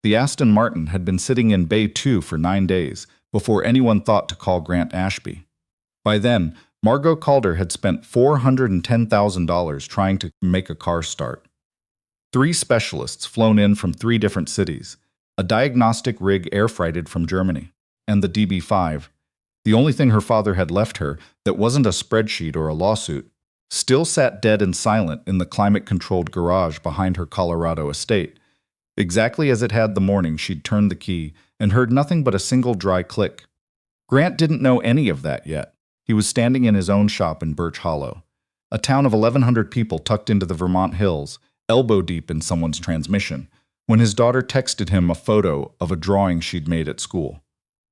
The Aston Martin had been sitting in Bay 2 for 9 days before anyone thought to call Grant Ashby. By then, Margot Calder had spent $410,000 trying to make a car start. 3 specialists flown in from 3 different cities, a diagnostic rig air freighted from Germany, and the DB5, the only thing her father had left her that wasn't a spreadsheet or a lawsuit, still sat dead and silent in the climate-controlled garage behind her Colorado estate, exactly as it had the morning she'd turned the key and heard nothing but a single dry click. Grant didn't know any of that yet. He was standing in his own shop in Birch Hollow, a town of 1,100 people tucked into the Vermont hills, elbow-deep in someone's transmission, when his daughter texted him a photo of a drawing she'd made at school.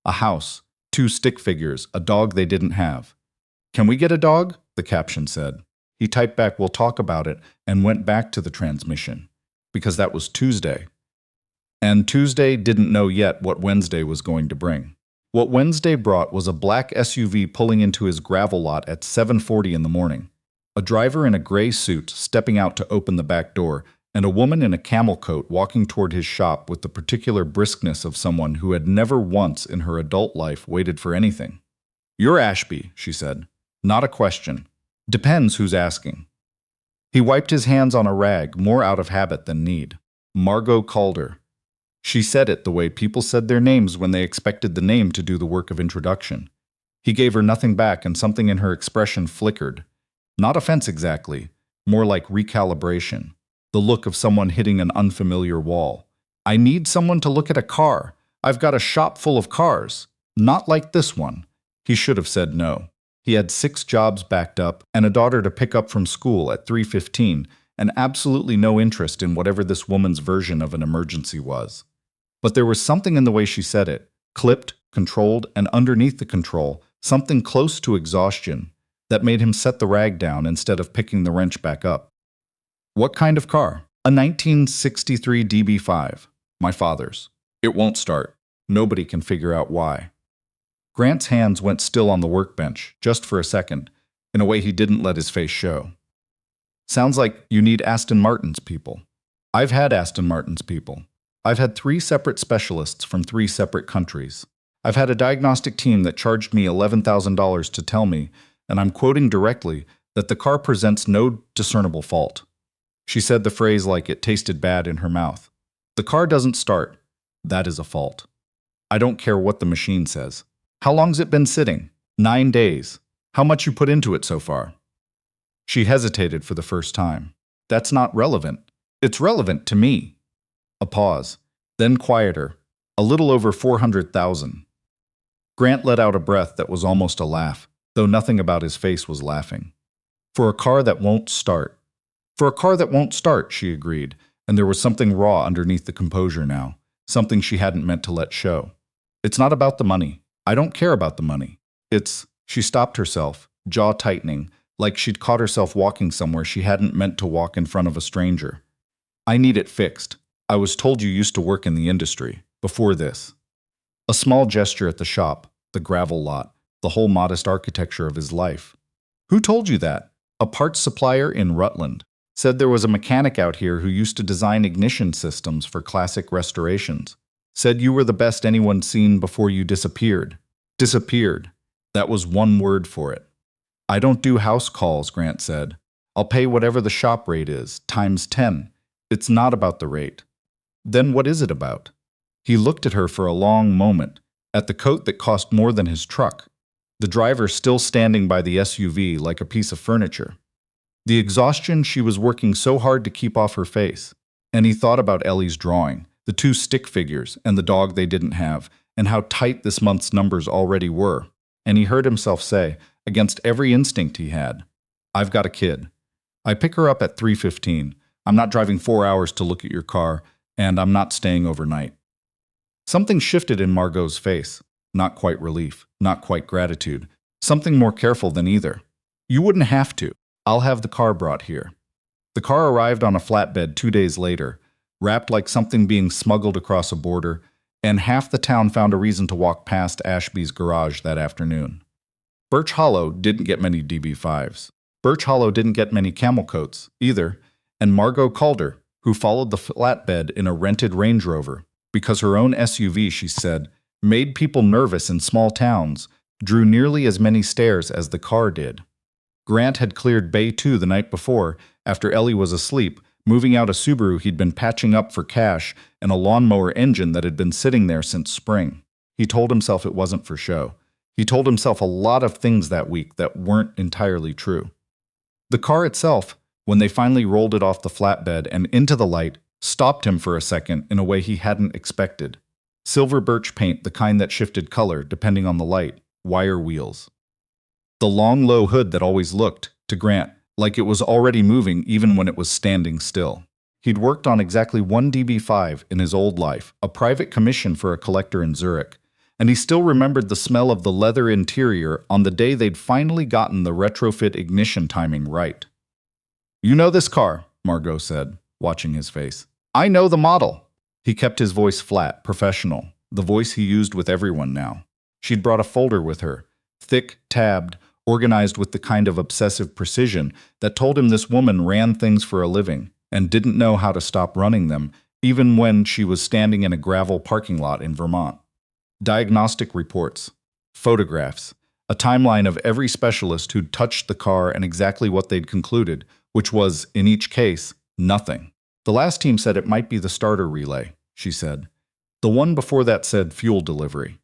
A house, 2 stick figures, a dog they didn't have. "Can we get a dog?" the caption said. He typed back, "We'll talk about it," and went back to the transmission, because that was Tuesday. And Tuesday didn't know yet what Wednesday was going to bring. What Wednesday brought was a black SUV pulling into his gravel lot at 7:40 in the morning, a driver in a gray suit stepping out to open the back door, and a woman in a camel coat walking toward his shop with the particular briskness of someone who had never once in her adult life waited for anything. "You're Ashby," she said. "Not a question. Depends who's asking." He wiped his hands on a rag, more out of habit than need. Margot Calder. She said it the way people said their names when they expected the name to do the work of introduction. He gave her nothing back, and something in her expression flickered. Not offense exactly, more like recalibration. The look of someone hitting an unfamiliar wall. "I need someone to look at a car. I've got a shop full of cars. Not like this one." He should have said no. He had 6 jobs backed up and a daughter to pick up from school at 3:15, and absolutely no interest in whatever this woman's version of an emergency was. But there was something in the way she said it, clipped, controlled, and underneath the control, something close to exhaustion, that made him set the rag down instead of picking the wrench back up. "What kind of car?" "A 1963 DB5. My father's. It won't start. Nobody can figure out why." Grant's hands went still on the workbench, just for a second, in a way he didn't let his face show. "Sounds like you need Aston Martin's people." "I've had Aston Martin's people. I've had 3 separate specialists from 3 separate countries. I've had a diagnostic team that charged me $11,000 to tell me, and I'm quoting directly, that the car presents no discernible fault." She said the phrase like it tasted bad in her mouth. "The car doesn't start. That is a fault. I don't care what the machine says." "How long's it been sitting?" 9 days. "How much you put into it so far?" She hesitated for the first time. "That's not relevant." "It's relevant to me." A pause, then quieter, a little over 400,000. Grant let out a breath that was almost a laugh, though nothing about his face was laughing. "For a car that won't start." "For a car that won't start," she agreed, and there was something raw underneath the composure now, something she hadn't meant to let show. "It's not about the money. I don't care about the money. It's—" She stopped herself, jaw tightening, like she'd caught herself walking somewhere she hadn't meant to walk in front of a stranger. "I need it fixed. I was told you used to work in the industry, before this." A small gesture at the shop, the gravel lot, the whole modest architecture of his life. "Who told you that?" "A parts supplier in Rutland. Said there was a mechanic out here who used to design ignition systems for classic restorations. Said you were the best anyone'd seen before you disappeared." Disappeared. That was one word for it. "I don't do house calls," Grant said. "I'll pay whatever the shop rate is, times 10. It's not about the rate." "Then what is it about?" He looked at her for a long moment, at the coat that cost more than his truck, the driver still standing by the SUV like a piece of furniture, the exhaustion she was working so hard to keep off her face. And he thought about Ellie's drawing, the 2 stick figures, and the dog they didn't have, and how tight this month's numbers already were. And he heard himself say, against every instinct he had, "I've got a kid. I pick her up at 3:15. I'm not driving 4 hours to look at your car, and I'm not staying overnight." Something shifted in Margot's face. Not quite relief, not quite gratitude. Something more careful than either. "You wouldn't have to. I'll have the car brought here." The car arrived on a flatbed 2 days later, wrapped like something being smuggled across a border, and half the town found a reason to walk past Ashby's garage that afternoon. Birch Hollow didn't get many DB5s. Birch Hollow didn't get many camel coats, either, and Margot Calder, who followed the flatbed in a rented Range Rover, because her own SUV, she said, made people nervous in small towns, drew nearly as many stares as the car did. Grant had cleared Bay 2 the night before, after Ellie was asleep, moving out a Subaru he'd been patching up for cash and a lawnmower engine that had been sitting there since spring. He told himself it wasn't for show. He told himself a lot of things that week that weren't entirely true. The car itself, when they finally rolled it off the flatbed and into the light, stopped him for a second in a way he hadn't expected. Silver birch paint, the kind that shifted color depending on the light, wire wheels. The long, low hood that always looked, to Grant, like it was already moving even when it was standing still. He'd worked on exactly one DB5 in his old life, a private commission for a collector in Zurich, and he still remembered the smell of the leather interior on the day they'd finally gotten the retrofit ignition timing right. "You know this car," Margot said, watching his face. "I know the model." He kept his voice flat, professional, the voice he used with everyone now. She'd brought a folder with her, thick, tabbed, organized with the kind of obsessive precision that told him this woman ran things for a living and didn't know how to stop running them, even when she was standing in a gravel parking lot in Vermont. Diagnostic reports, photographs, a timeline of every specialist who'd touched the car and exactly what they'd concluded, which was, in each case, nothing. "The last team said it might be the starter relay," she said. "The one before that said fuel delivery.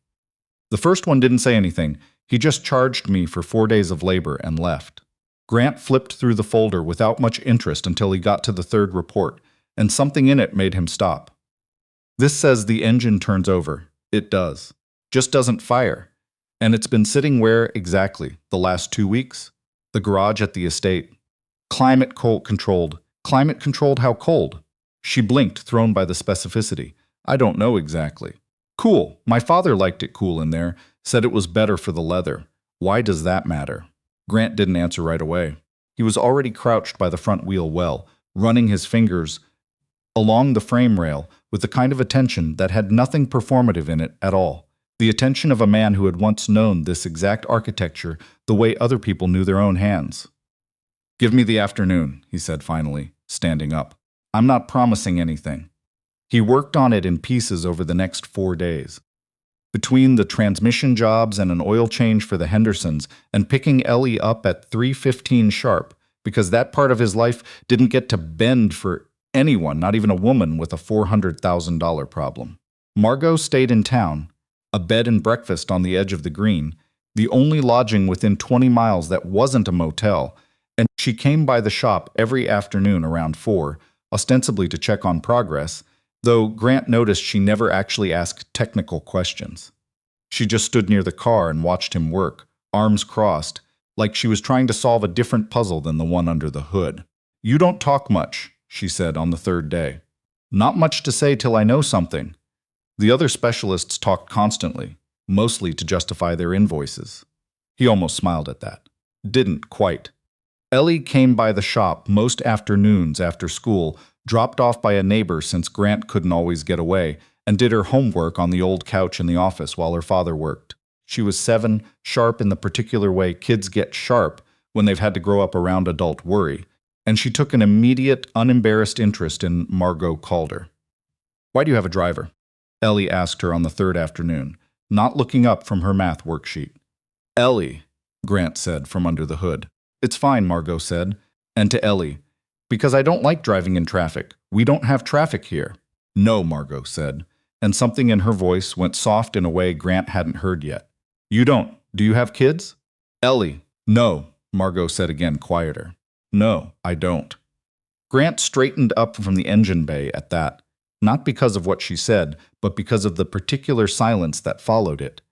The first one didn't say anything. He just charged me for 4 days of labor and left." Grant flipped through the folder without much interest until he got to the third report, and something in it made him stop. "This says the engine turns over. It does. Just doesn't fire. And it's been sitting where exactly? The last 2 weeks? The garage at the estate. Climate controlled. Climate controlled how cold?" She blinked, thrown by the specificity. "I don't know exactly." "Cool. My father liked it cool in there. Said it was better for the leather. Why does that matter?" Grant didn't answer right away. He was already crouched by the front wheel well, running his fingers along the frame rail with the kind of attention that had nothing performative in it at all. The attention of a man who had once known this exact architecture the way other people knew their own hands. "Give me the afternoon," he said finally, standing up. "I'm not promising anything." He worked on it in pieces over the next 4 days. Between the transmission jobs and an oil change for the Hendersons and picking Ellie up at 3:15 sharp, because that part of his life didn't get to bend for anyone, not even a woman with a $400,000 problem. Margot stayed in town, a bed and breakfast on the edge of the green, the only lodging within 20 miles that wasn't a motel, and she came by the shop every afternoon around 4, ostensibly to check on progress, though Grant noticed she never actually asked technical questions. She just stood near the car and watched him work, arms crossed, like she was trying to solve a different puzzle than the one under the hood. "You don't talk much," she said on the third day. "Not much to say till I know something." The other specialists talked constantly, mostly to justify their invoices. He almost smiled at that. Didn't quite. Ellie came by the shop most afternoons after school, dropped off by a neighbor since Grant couldn't always get away, and did her homework on the old couch in the office while her father worked. She was 7, sharp in the particular way kids get sharp when they've had to grow up around adult worry, and she took an immediate, unembarrassed interest in Margot Calder. "Why do you have a driver?" Ellie asked her on the third afternoon, not looking up from her math worksheet. "Ellie," Grant said from under the hood. "It's fine," Margot said, and to Ellie, "Because I don't like driving in traffic. We don't have traffic here." "No," Margot said, and something in her voice went soft in a way Grant hadn't heard yet. "You don't. Do you have kids?" "Ellie." "No," Margot said again, quieter. "No, I don't." Grant straightened up from the engine bay at that, not because of what she said, but because of the particular silence that followed it.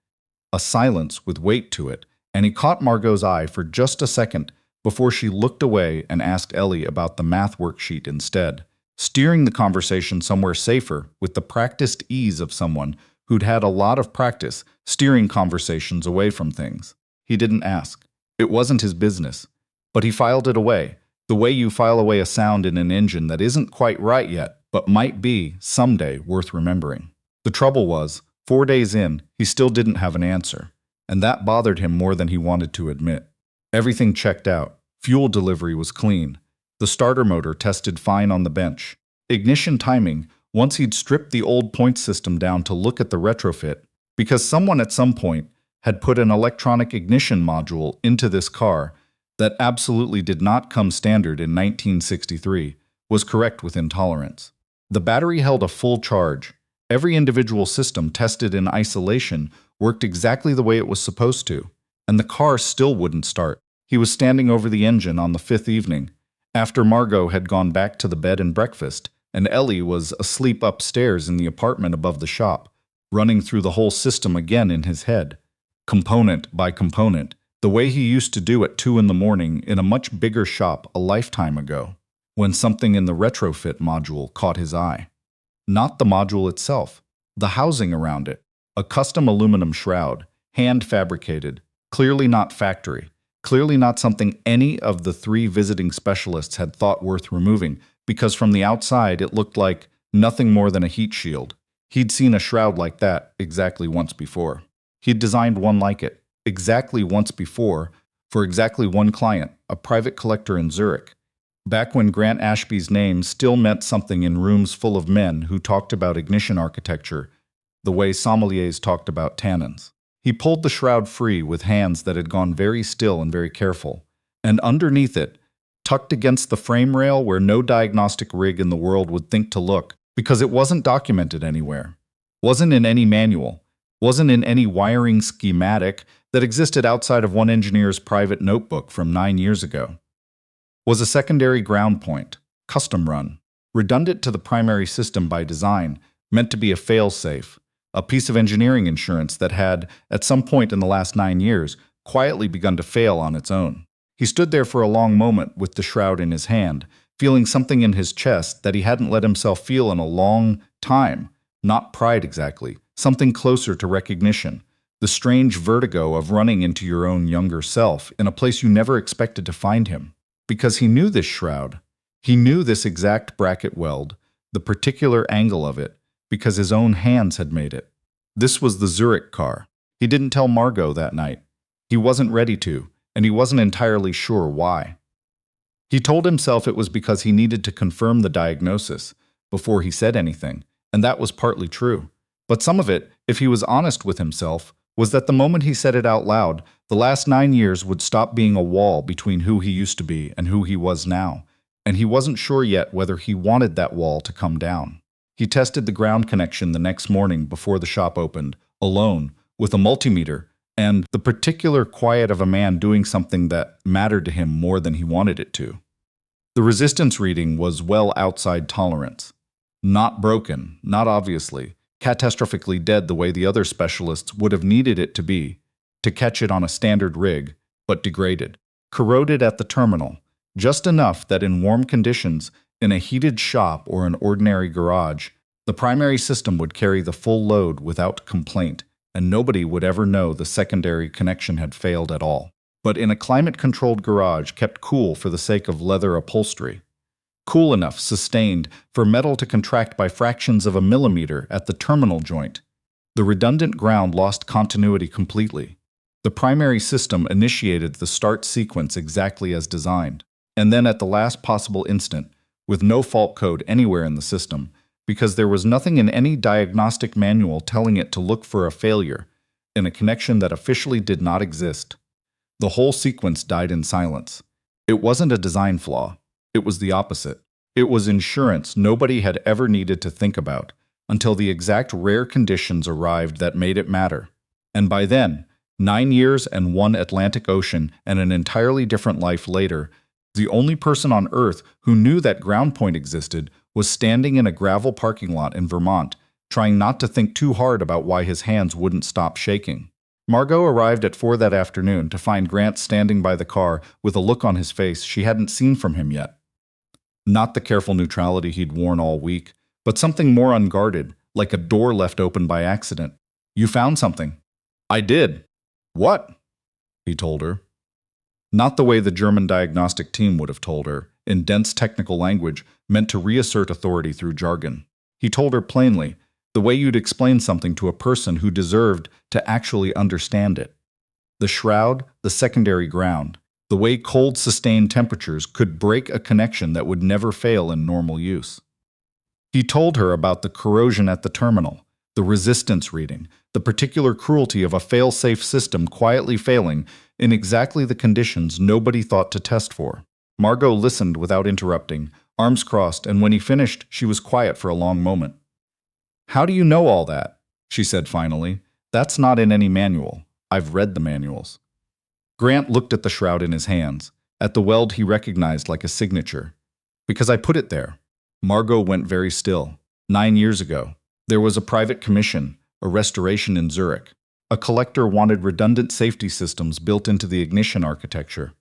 A silence with weight to it, and he caught Margot's eye for just a second before she looked away and asked Ellie about the math worksheet instead, steering the conversation somewhere safer with the practiced ease of someone who'd had a lot of practice steering conversations away from things. He didn't ask. It wasn't his business. But he filed it away, the way you file away a sound in an engine that isn't quite right yet, but might be, someday, worth remembering. The trouble was, 4 days in, he still didn't have an answer, and that bothered him more than he wanted to admit. Everything checked out. Fuel delivery was clean. The starter motor tested fine on the bench. Ignition timing, Once he'd stripped the old point system down to look at the retrofit, because someone at some point had put an electronic ignition module into this car that absolutely did not come standard in 1963, was correct within tolerance. The battery held a full charge. Every individual system tested in isolation worked exactly the way it was supposed to, and the car still wouldn't start. He was standing over the engine on the fifth evening, after Margot had gone back to the bed and breakfast, and Ellie was asleep upstairs in the apartment above the shop, running through the whole system again in his head, component by component, the way he used to do at 2 in the morning in a much bigger shop a lifetime ago, when something in the retrofit module caught his eye. Not the module itself, the housing around it, a custom aluminum shroud, hand-fabricated, clearly not factory, clearly not something any of the 3 visiting specialists had thought worth removing, because from the outside it looked like nothing more than a heat shield. He'd seen a shroud like that exactly once before. He'd designed one like it, exactly once before, for exactly one client, a private collector in Zurich, back when Grant Ashby's name still meant something in rooms full of men who talked about ignition architecture, the way sommeliers talked about tannins. He pulled the shroud free with hands that had gone very still and very careful, and underneath it, tucked against the frame rail where no diagnostic rig in the world would think to look, because it wasn't documented anywhere, wasn't in any manual, wasn't in any wiring schematic that existed outside of one engineer's private notebook from 9 years ago, was a secondary ground point, custom run, redundant to the primary system by design, meant to be a fail-safe, a piece of engineering insurance that had, at some point in the last 9 years, quietly begun to fail on its own. He stood there for a long moment with the shroud in his hand, feeling something in his chest that he hadn't let himself feel in a long time. Not pride exactly, something closer to recognition. The strange vertigo of running into your own younger self in a place you never expected to find him. Because he knew this shroud. He knew this exact bracket weld, the particular angle of it, because his own hands had made it. This was the Zurich car. He didn't tell Margot that night. He wasn't ready to, and he wasn't entirely sure why. He told himself it was because he needed to confirm the diagnosis before he said anything, and that was partly true. But some of it, if he was honest with himself, was that the moment he said it out loud, the last 9 years would stop being a wall between who he used to be and who he was now, and he wasn't sure yet whether he wanted that wall to come down. He tested the ground connection the next morning before the shop opened, alone, with a multimeter, and the particular quiet of a man doing something that mattered to him more than he wanted it to. The resistance reading was well outside tolerance. Not broken, not obviously, catastrophically dead the way the other specialists would have needed it to catch it on a standard rig, but degraded. Corroded at the terminal, just enough that in warm conditions, in a heated shop or an ordinary garage, the primary system would carry the full load without complaint, and nobody would ever know the secondary connection had failed at all. But in a climate-controlled garage kept cool for the sake of leather upholstery, cool enough, sustained, for metal to contract by fractions of a millimeter at the terminal joint, the redundant ground lost continuity completely. The primary system initiated the start sequence exactly as designed, and then at the last possible instant, with no fault code anywhere in the system, because there was nothing in any diagnostic manual telling it to look for a failure in a connection that officially did not exist. The whole sequence died in silence. It wasn't a design flaw. It was the opposite. It was insurance nobody had ever needed to think about until the exact rare conditions arrived that made it matter. And by then, 9 years and 1 Atlantic Ocean and an entirely different life later, the only person on Earth who knew that ground point existed was standing in a gravel parking lot in Vermont, trying not to think too hard about why his hands wouldn't stop shaking. Margot arrived at 4 that afternoon to find Grant standing by the car with a look on his face she hadn't seen from him yet. Not the careful neutrality he'd worn all week, but something more unguarded, like a door left open by accident. "You found something." "I did." "What?" he told her. Not the way the German diagnostic team would have told her, in dense technical language meant to reassert authority through jargon. He told her plainly, the way you'd explain something to a person who deserved to actually understand it. The shroud, the secondary ground, the way cold sustained temperatures could break a connection that would never fail in normal use. He told her about the corrosion at the terminal, the resistance reading, the particular cruelty of a fail-safe system quietly failing in exactly the conditions nobody thought to test for. Margot listened without interrupting, arms crossed, and when he finished, she was quiet for a long moment. "How do you know all that?" she said finally. "That's not in any manual. I've read the manuals." Grant looked at the shroud in his hands, at the weld he recognized like a signature. "Because I put it there." Margot went very still. 9 years ago, there was a private commission, a restoration in Zurich. A collector wanted redundant safety systems built into the ignition architecture,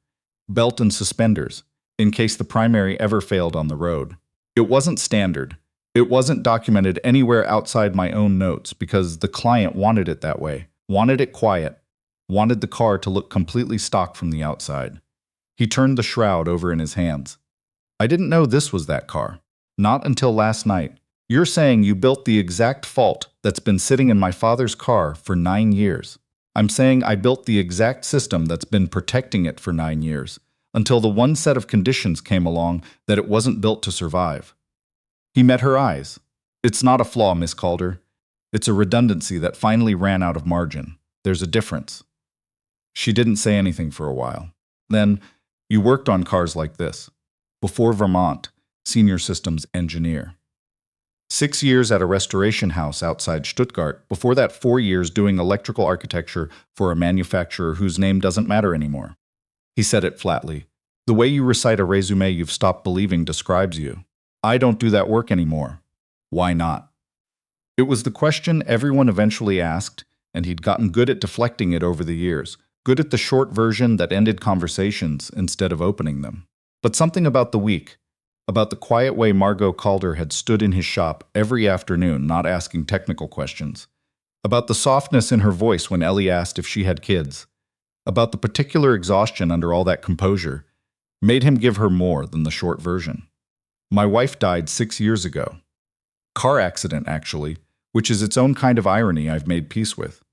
belt and suspenders, in case the primary ever failed on the road. It wasn't standard. It wasn't documented anywhere outside my own notes because the client wanted it that way, wanted it quiet, wanted the car to look completely stock from the outside. He turned the shroud over in his hands. "I didn't know this was that car. Not until last night. You're saying you built the exact fault that's been sitting in my father's car for 9 years. I'm saying I built the exact system that's been protecting it for 9 years, until the one set of conditions came along that it wasn't built to survive." He met her eyes. "It's not a flaw, Miss Calder. It's a redundancy that finally ran out of margin. There's a difference." She didn't say anything for a while. Then, "You worked on cars like this. Before Vermont, senior systems engineer. 6 years at a restoration house outside Stuttgart, before that 4 years doing electrical architecture for a manufacturer whose name doesn't matter anymore." He said it flatly. "The way you recite a resume you've stopped believing describes you. I don't do that work anymore." "Why not?" It was the question everyone eventually asked, and he'd gotten good at deflecting it over the years, good at the short version that ended conversations instead of opening them. But something about the week, about the quiet way Margot Calder had stood in his shop every afternoon not asking technical questions, about the softness in her voice when Ellie asked if she had kids, about the particular exhaustion under all that composure, made him give her more than the short version. "My wife died 6 years ago. Car accident, actually, which is its own kind of irony I've made peace with.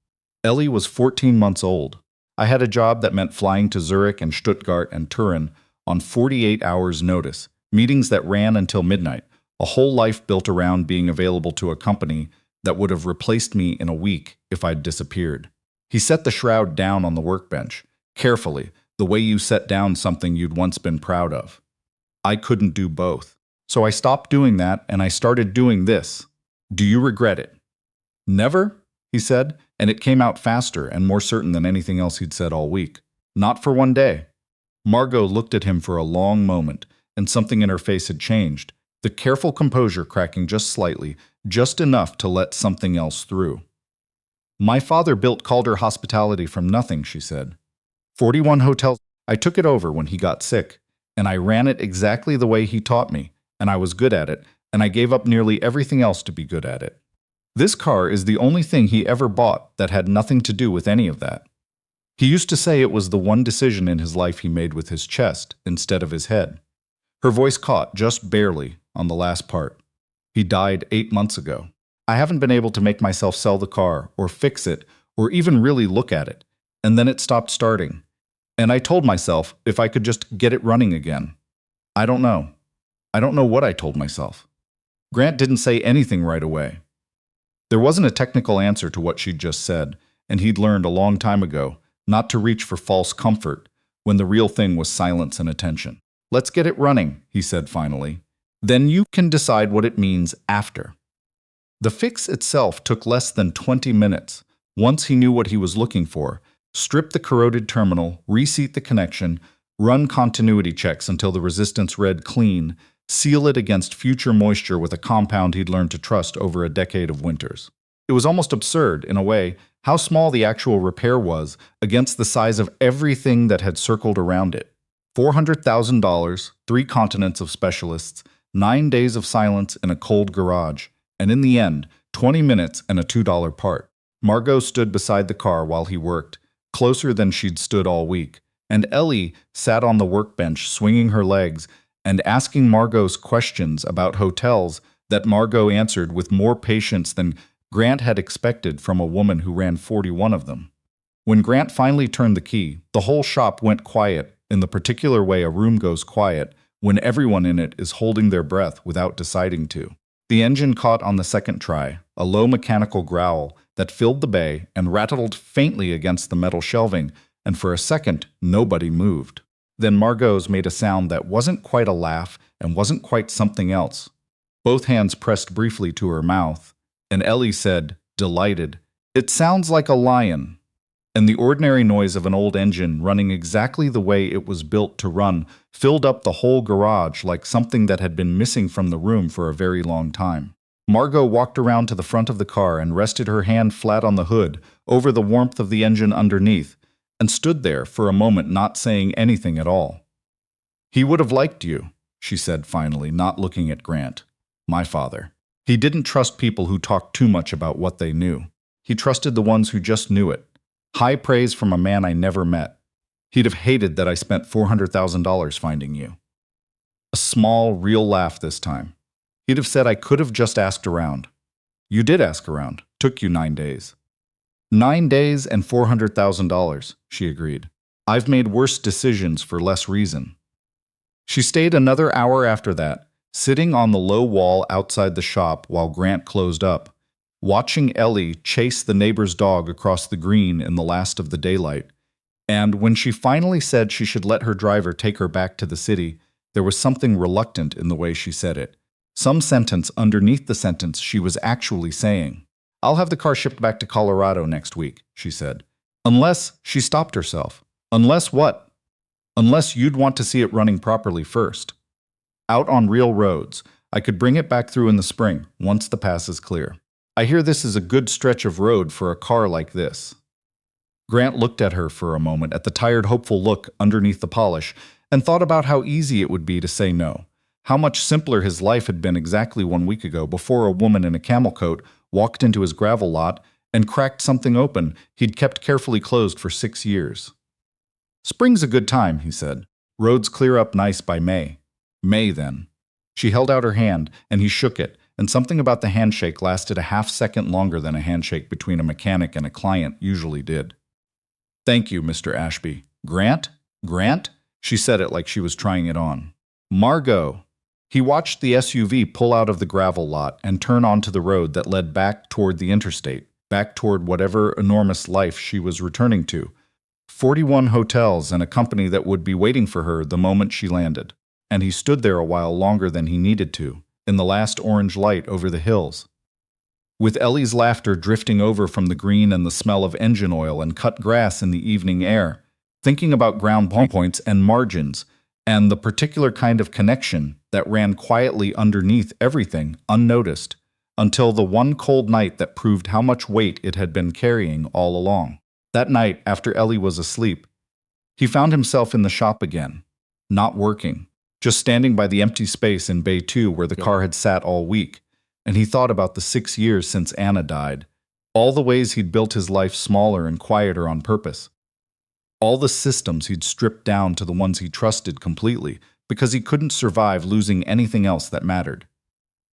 Ellie was 14 months old. I had a job that meant flying to Zurich and Stuttgart and Turin on 48 hours' notice, meetings that ran until midnight, a whole life built around being available to a company that would have replaced me in a week if I'd disappeared." He set the shroud down on the workbench, carefully, the way you set down something you'd once been proud of. "I couldn't do both. So I stopped doing that and I started doing this. Do you regret it?" "Never," he said, and it came out faster and more certain than anything else he'd said all week. "Not for one day." Margot looked at him for a long moment, and something in her face had changed, the careful composure cracking just slightly, just enough to let something else through. "My father built Calder Hospitality from nothing," she said. 41 hotels. I took it over when he got sick, and I ran it exactly the way he taught me, and I was good at it, and I gave up nearly everything else to be good at it. This car is the only thing he ever bought that had nothing to do with any of that. He used to say it was the one decision in his life he made with his chest instead of his head." Her voice caught just barely on the last part. "He died 8 months ago. I haven't been able to make myself sell the car or fix it or even really look at it, and then it stopped starting. And I told myself if I could just get it running again. I don't know. I don't know what I told myself." Grant didn't say anything right away. There wasn't a technical answer to what she'd just said, and he'd learned a long time ago not to reach for false comfort when the real thing was silence and attention. "Let's get it running," he said finally. "Then you can decide what it means after." The fix itself took less than 20 minutes. Once he knew what he was looking for, strip the corroded terminal, reseat the connection, run continuity checks until the resistance read clean, seal it against future moisture with a compound he'd learned to trust over a decade of winters. It was almost absurd, in a way, how small the actual repair was against the size of everything that had circled around it. $400,000, 3 continents of specialists, 9 days of silence in a cold garage, and in the end, 20 minutes and a $2 part. Margot stood beside the car while he worked, closer than she'd stood all week, and Ellie sat on the workbench swinging her legs and asking Margot's questions about hotels that Margot answered with more patience than Grant had expected from a woman who ran 41 of them. When Grant finally turned the key, the whole shop went quiet in the particular way a room goes quiet when everyone in it is holding their breath without deciding to. The engine caught on the second try, a low mechanical growl that filled the bay and rattled faintly against the metal shelving, and for a second, nobody moved. Then Margot's made a sound that wasn't quite a laugh and wasn't quite something else. Both hands pressed briefly to her mouth, and Ellie said, delighted, "It sounds like a lion." And the ordinary noise of an old engine running exactly the way it was built to run filled up the whole garage like something that had been missing from the room for a very long time. Margot walked around to the front of the car and rested her hand flat on the hood, over the warmth of the engine underneath, and stood there for a moment not saying anything at all. "He would have liked you," she said finally, not looking at Grant. "My father. He didn't trust people who talked too much about what they knew. He trusted the ones who just knew it. High praise from a man I never met. He'd have hated that I spent $400,000 finding you." A small, real laugh this time. He'd have said I could have just asked around. "You did ask around. Took you 9 days. 9 days and $400,000, she agreed. "I've made worse decisions for less reason." She stayed another hour after that, sitting on the low wall outside the shop while Grant closed up, watching Ellie chase the neighbor's dog across the green in the last of the daylight. And when she finally said she should let her driver take her back to the city, there was something reluctant in the way she said it. Some sentence underneath the sentence she was actually saying. "I'll have the car shipped back to Colorado next week," she said. "Unless," she stopped herself. "Unless what?" "Unless you'd want to see it running properly first. Out on real roads. I could bring it back through in the spring, once the pass is clear. I hear this is a good stretch of road for a car like this." Grant looked at her for a moment, at the tired, hopeful look underneath the polish, and thought about how easy it would be to say no. How much simpler his life had been exactly 1 week ago before a woman in a camel coat walked into his gravel lot and cracked something open he'd kept carefully closed for 6 years. "Spring's a good time," he said. "Roads clear up nice by May." "May, then." She held out her hand, and he shook it, and something about the handshake lasted a half-second longer than a handshake between a mechanic and a client usually did. "Thank you, Mr. Ashby." "Grant? Grant?" She said it like she was trying it on. "Margot." He watched the SUV pull out of the gravel lot and turn onto the road that led back toward the interstate, back toward whatever enormous life she was returning to. 41 hotels and a company that would be waiting for her the moment she landed. And he stood there a while longer than he needed to, in the last orange light over the hills, with Ellie's laughter drifting over from the green and the smell of engine oil and cut grass in the evening air, thinking about ground points and margins, and the particular kind of connection that ran quietly underneath everything, unnoticed, until the one cold night that proved how much weight it had been carrying all along. That night, after Ellie was asleep, he found himself in the shop again, not working, just standing by the empty space in Bay 2 where the car had sat all week, and he thought about the 6 years since Anna died, all the ways he'd built his life smaller and quieter on purpose, all the systems he'd stripped down to the ones he trusted completely because he couldn't survive losing anything else that mattered.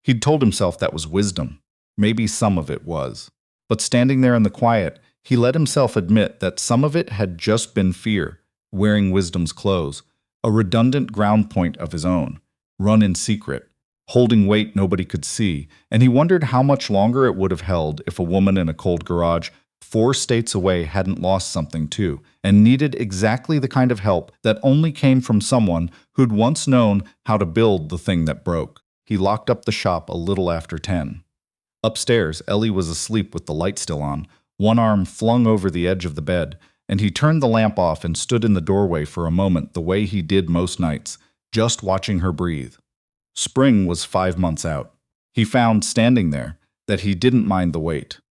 He'd told himself that was wisdom. Maybe some of it was. But standing there in the quiet, he let himself admit that some of it had just been fear, wearing wisdom's clothes, a redundant ground point of his own, run in secret, holding weight nobody could see, and he wondered how much longer it would have held if a woman in a cold garage 4 states away hadn't lost something too, and needed exactly the kind of help that only came from someone who'd once known how to build the thing that broke. He locked up the shop a little after 10. Upstairs, Ellie was asleep with the light still on, one arm flung over the edge of the bed, and he turned the lamp off and stood in the doorway for a moment the way he did most nights, just watching her breathe. Spring was 5 months out. He found, standing there, that he didn't mind the wait.